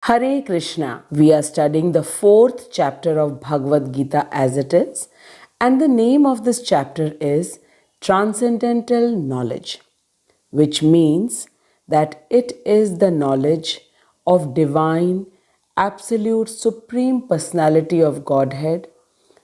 Hare Krishna. We are studying the fourth chapter of Bhagwat Gita as it is, and the name of this chapter is Transcendental Knowledge, which means that it is the knowledge of divine, absolute, supreme personality of Godhead,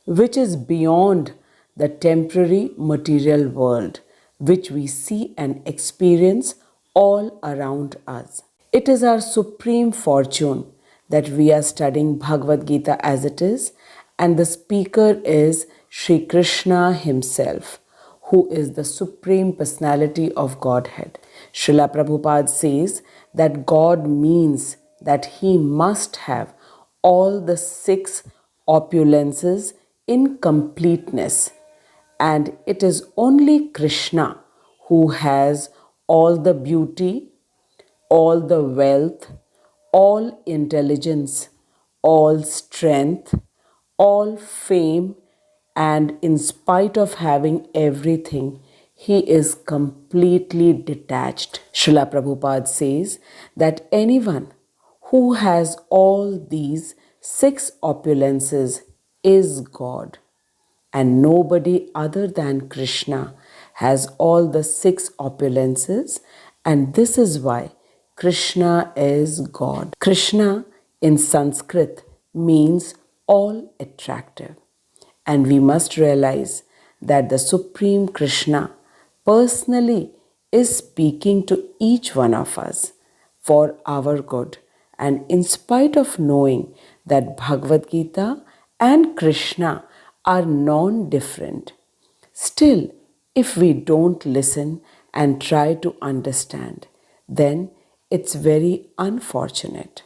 which is beyond the temporary material world, which we see and experience all around us. It is our supreme fortune that we are studying Bhagavad Gita as it is, and the speaker is Sri Krishna himself, who is the supreme personality of Godhead. Srila Prabhupada says that God means that he must have all the six opulences in completeness, and it is only Krishna who has all the beauty, all the wealth, all intelligence, all strength, all fame, and in spite of having everything, he is completely detached. Srila Prabhupada says that anyone who has all these six opulences is God, and nobody other than Krishna has all the six opulences, and this is why Krishna is God. Krishna in Sanskrit means all attractive, and we must realize that the Supreme Krishna personally is speaking to each one of us for our good. And in spite of knowing that Bhagavad Gita and Krishna are non-different, still, if we don't listen and try to understand, then it's very unfortunate.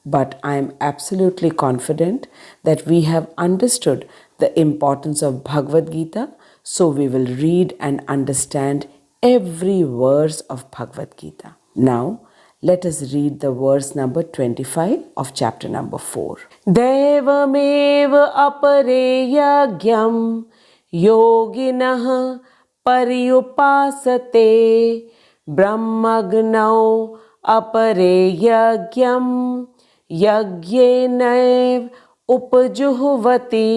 But I am absolutely confident that we have understood the importance of Bhagavad Gita, so we will read and understand every verse of Bhagavad Gita. Now, let us read the verse number 25 of chapter number 4. Devameva apare yagyam yoginah paryupasate brahmagnau apare yagyam yagyenev upjuhvati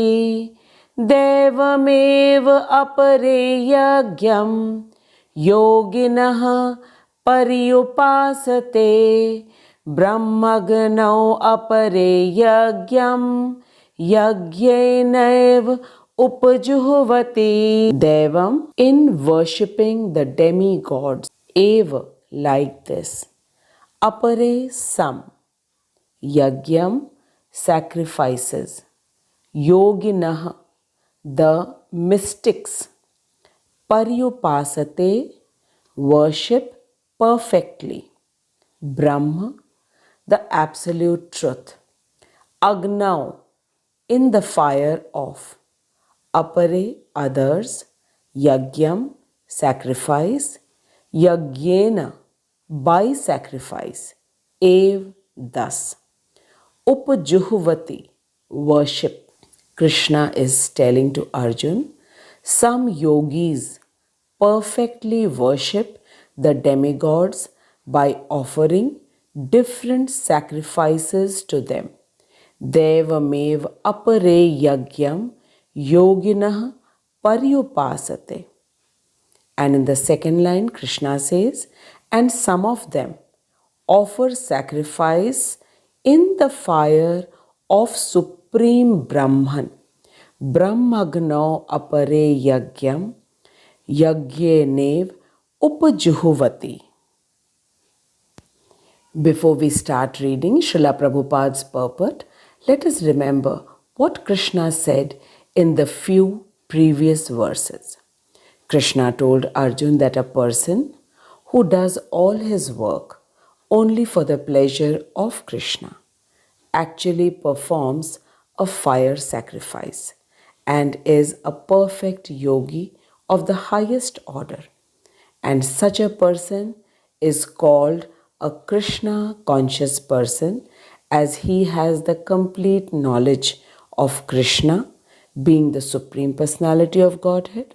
devamev apare yagyam yoginah paryupasate brahmagnau apare yagyam yagyenev upjuhvati. Devam, in worshipping the demigods, eva, like this, apare, some, yagyam, sacrifices, yoginah, the mystics, paryupasate, worship perfectly, Brahma, the absolute truth, Agnav, in the fire of, apare, others, yagyam, sacrifice, yagyena, by sacrifice, ev, thus, upjuhvati, worship. Krishna is telling to Arjun, some yogis perfectly worship the demigods by offering different sacrifices to them. Devamev apare yagyam yoginah paryupasate. And in the second line, Krishna says, and some of them offer sacrifice in the fire of Supreme Brahman. Brahmagno apare yagyam yagyenev upjuhvati. Before we start reading Srila Prabhupada's purport, let us remember what Krishna said in the few previous verses. Krishna told Arjun that a person who does all his work only for the pleasure of Krishna actually performs a fire sacrifice and is a perfect yogi of the highest order. And such a person is called a Krishna conscious person, as he has the complete knowledge of Krishna being the Supreme Personality of Godhead,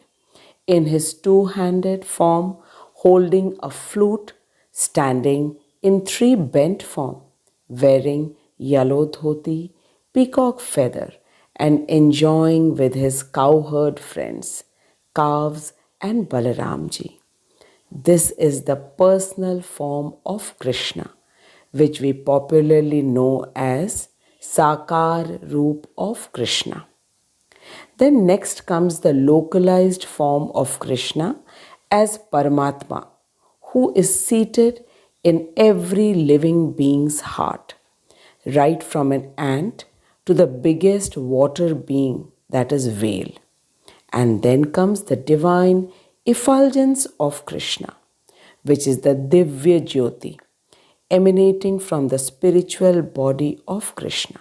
in his two-handed form holding a flute, standing in three bent form, wearing yellow dhoti, peacock feather, and enjoying with his cowherd friends, calves and Balaramji. This is the personal form of Krishna, which we popularly know as Sakar Roop of Krishna. Then next comes the localized form of Krishna as Paramatma, who is seated in every living being's heart, right from an ant to the biggest water being, that is whale. And then comes the divine effulgence of Krishna, which is the Divya Jyoti, emanating from the spiritual body of Krishna.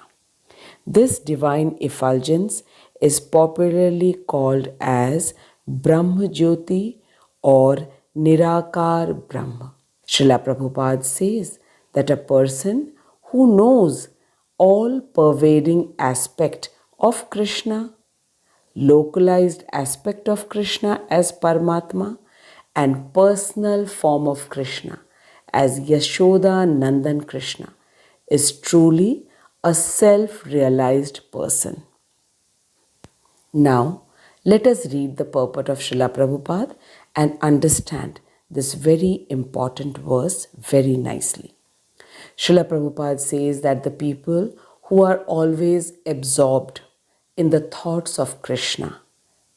This divine effulgence is popularly called as Brahma Jyoti or Nirakar Brahma. Srila Prabhupada says that a person who knows all pervading aspect of Krishna, localized aspect of Krishna as Paramatma, and personal form of Krishna as Yashoda Nandan Krishna is truly a self realized person. Now, let us read the purport of Srila Prabhupada and understand this very important verse very nicely. Srila Prabhupada says that the people who are always absorbed in the thoughts of Krishna,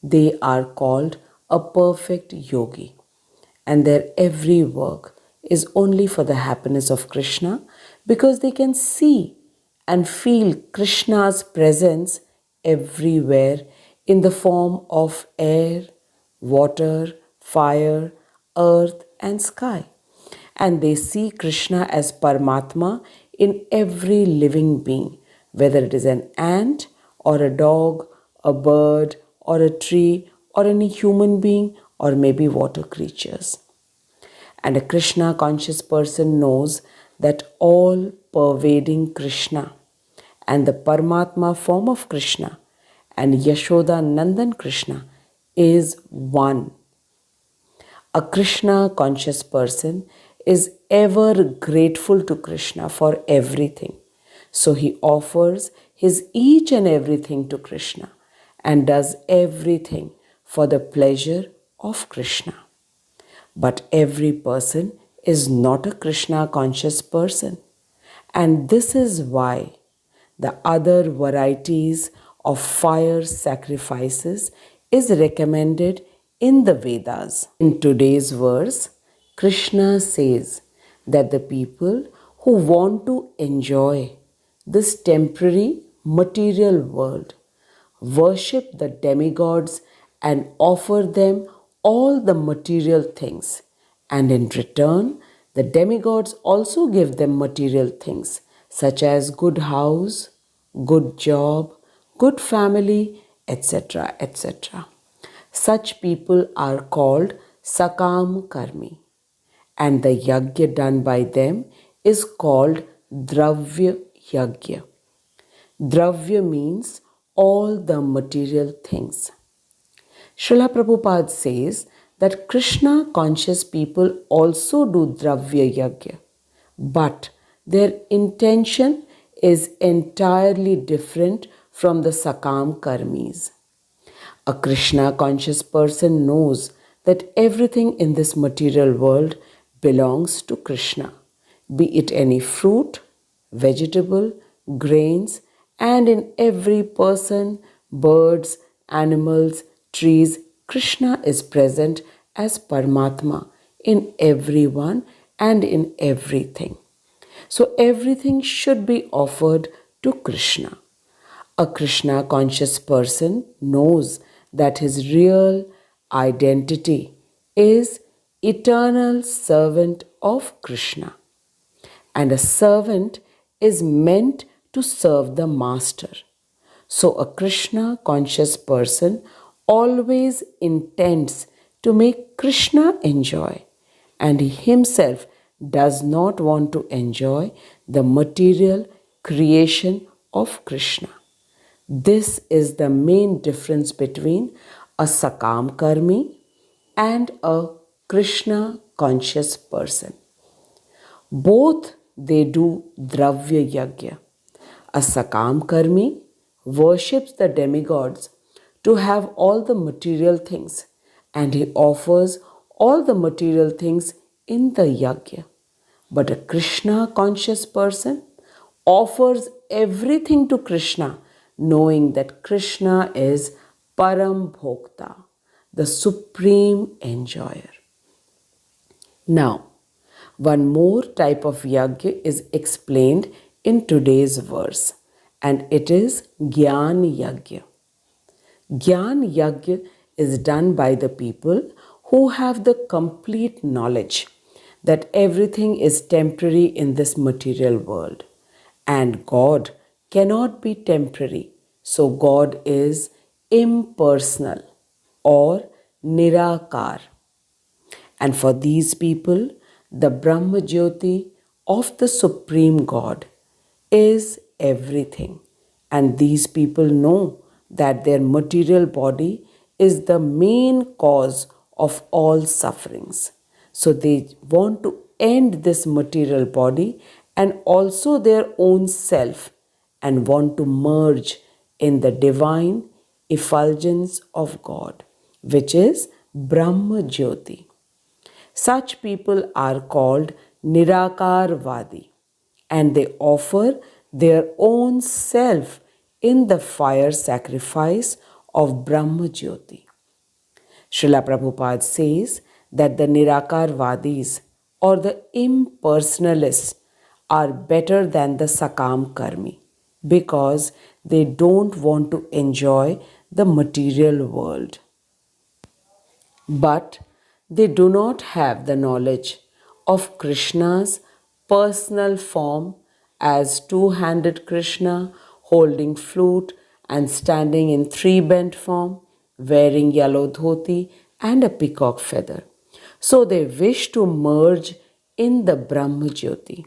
they are called a perfect yogi, and their every work is only for the happiness of Krishna because they can see and feel Krishna's presence everywhere in the form of air, water, fire, earth, and sky. And they see Krishna as Paramatma in every living being, whether it is an ant or a dog, a bird or a tree or any human being or maybe water creatures. And a Krishna conscious person knows that all pervading Krishna and the Paramatma form of Krishna and Yashoda Nandan Krishna is one. A Krishna conscious person is ever grateful to Krishna for everything. So he offers his each and everything to Krishna and does everything for the pleasure of Krishna. But every person is not a Krishna conscious person. And this is why the other varieties of fire sacrifices is recommended in the Vedas. In today's verse, Krishna says that the people who want to enjoy this temporary material world worship the demigods and offer them all the material things, and in return, the demigods also give them material things such as good house, good job, good family, etc. etc. Such people are called Sakam Karmi, and the yagya done by them is called Dravya Yagya. Dravya means all the material things. Srila Prabhupada says that Krishna conscious people also do Dravya Yagya, but their intention is entirely different from the Sakam Karmis. A Krishna conscious person knows that everything in this material world belongs to Krishna, be it any fruit, vegetable, grains, and in every person, birds, animals, trees, Krishna is present as Paramatma in everyone and in everything. So everything should be offered to Krishna. A Krishna conscious person knows that his real identity is eternal servant of Krishna, and a servant is meant to serve the master. So a Krishna conscious person always intends to make Krishna enjoy, and he himself does not want to enjoy the material creation of Krishna. This is the main difference between a Sakam Karmi and a Krishna conscious person. Both they do Dravya Yagya. A Sakam Karmi worships the demigods to have all the material things, and he offers all the material things in the Yagya. But a Krishna conscious person offers everything to Krishna, knowing that Krishna is Param Bhokta, the supreme enjoyer. Now, one more type of yagya is explained in today's verse, and it is Gyan Yagya. Gyan Yagya is done by the people who have the complete knowledge that everything is temporary in this material world, and God cannot be temporary, so God is impersonal or Nirakar. And for these people, the Brahma Jyoti of the Supreme God is everything. And these people know that their material body is the main cause of all sufferings. So they want to end this material body and also their own self and want to merge in the divine effulgence of God, which is Brahma Jyoti. Such people are called Nirakarvadi, and they offer their own self in the fire sacrifice of Brahma Jyoti. Srila Prabhupada says that the Nirakarvadis or the impersonalists are better than the Sakam Karmi because they don't want to enjoy the material world. But they do not have the knowledge of Krishna's personal form as two-handed Krishna holding flute and standing in three-bent form, wearing yellow dhoti and a peacock feather. So they wish to merge in the Brahma Jyoti.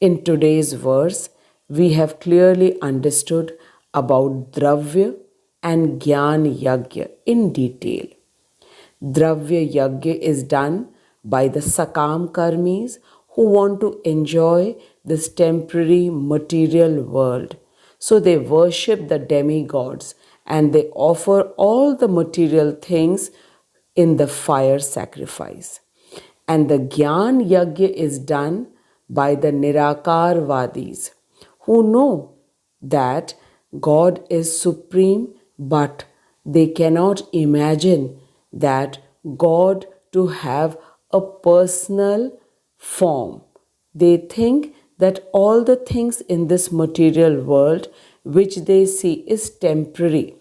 In today's verse, we have clearly understood about Dravya and Gyan Yagya in detail. Dravya Yagya is done by the Sakam Karmis who want to enjoy this temporary material world. So they worship the demigods and they offer all the material things in the fire sacrifice. And the Gyan Yagya is done by the Nirakarvadis who know that God is supreme, but they cannot imagine that God to have a personal form. They think that all the things in this material world which they see is temporary.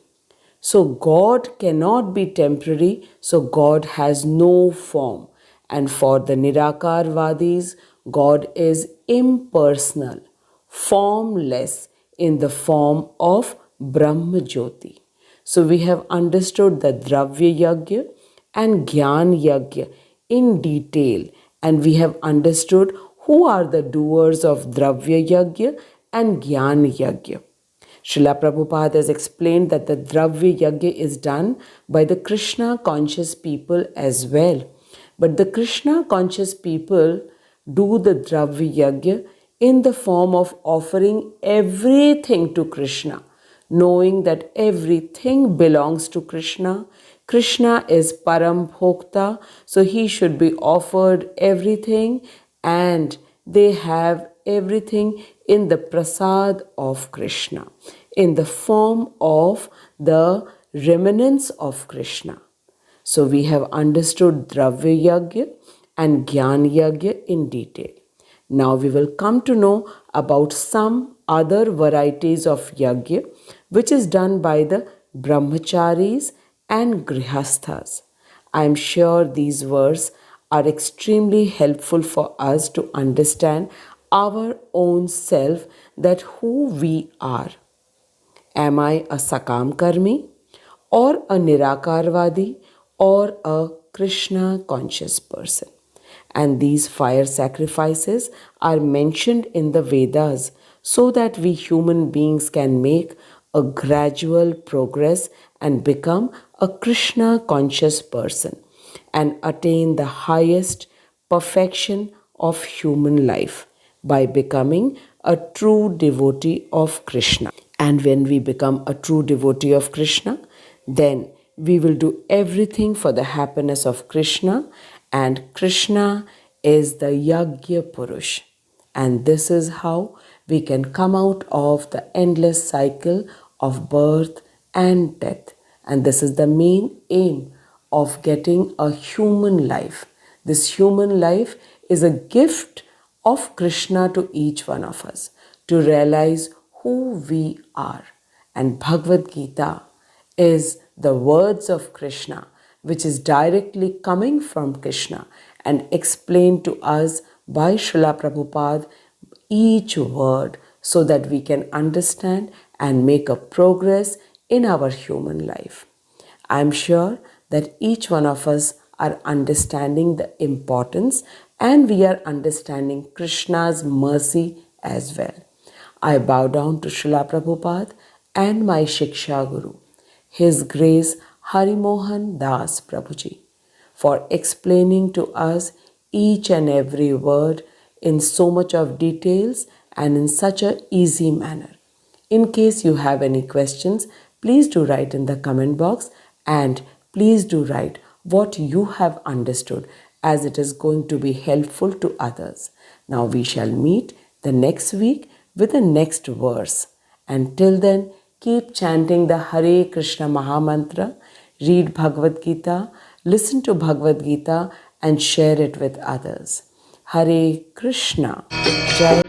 So God cannot be temporary, so God has no form. And for the Nirakarvadis, God is impersonal, formless in the form of Brahma Jyoti. So we have understood the Dravya Yagya and Gyan Yagya in detail, and we have understood who are the doers of Dravya Yagya and Gyan Yagya. Srila Prabhupada has explained that the Dravya Yagya is done by the Krishna conscious people as well. But the Krishna conscious people do the Dravya Yagya in the form of offering everything to Krishna, knowing that everything belongs to Krishna. Krishna is Param Bhokta, so he should be offered everything, and they have everything in the prasad of Krishna, in the form of the remnants of Krishna. So we have understood Dravya Yagya and Gyan Yagya in detail. Now we will come to know about some other varieties of Yagya which is done by the Brahmacharis and Grihasthas. I am sure these verses are extremely helpful for us to understand our own self, that who we are. Am I a Sakam Karmi or a Nirakarvadi or a Krishna conscious person? And these fire sacrifices are mentioned in the Vedas so that we human beings can make a gradual progress and become a Krishna conscious person and attain the highest perfection of human life, by becoming a true devotee of Krishna. And when we become a true devotee of Krishna, then we will do everything for the happiness of Krishna, and Krishna is the Yagya Purush. And this is how we can come out of the endless cycle of birth and death. And this is the main aim of getting a human life. This human life is a gift of Krishna to each one of us to realize who we are. And Bhagavad Gita is the words of Krishna, which is directly coming from Krishna and explained to us by Srila Prabhupada, each word, so that we can understand and make a progress in our human life. I am sure that each one of us are understanding the importance, and we are understanding Krishna's mercy as well. I bow down to Srila Prabhupada and my Shiksha Guru, His Grace Hari Mohan Das Prabhuji, for explaining to us each and every word in so much of details and in such a easy manner. In case you have any questions, please do write in the comment box, and please do write what you have understood, as it is going to be helpful to others. Now we shall meet the next week with the next verse. Until then, keep chanting the Hare Krishna Mahamantra, read Bhagavad Gita, listen to Bhagavad Gita, and share it with others. Hare Krishna. Jai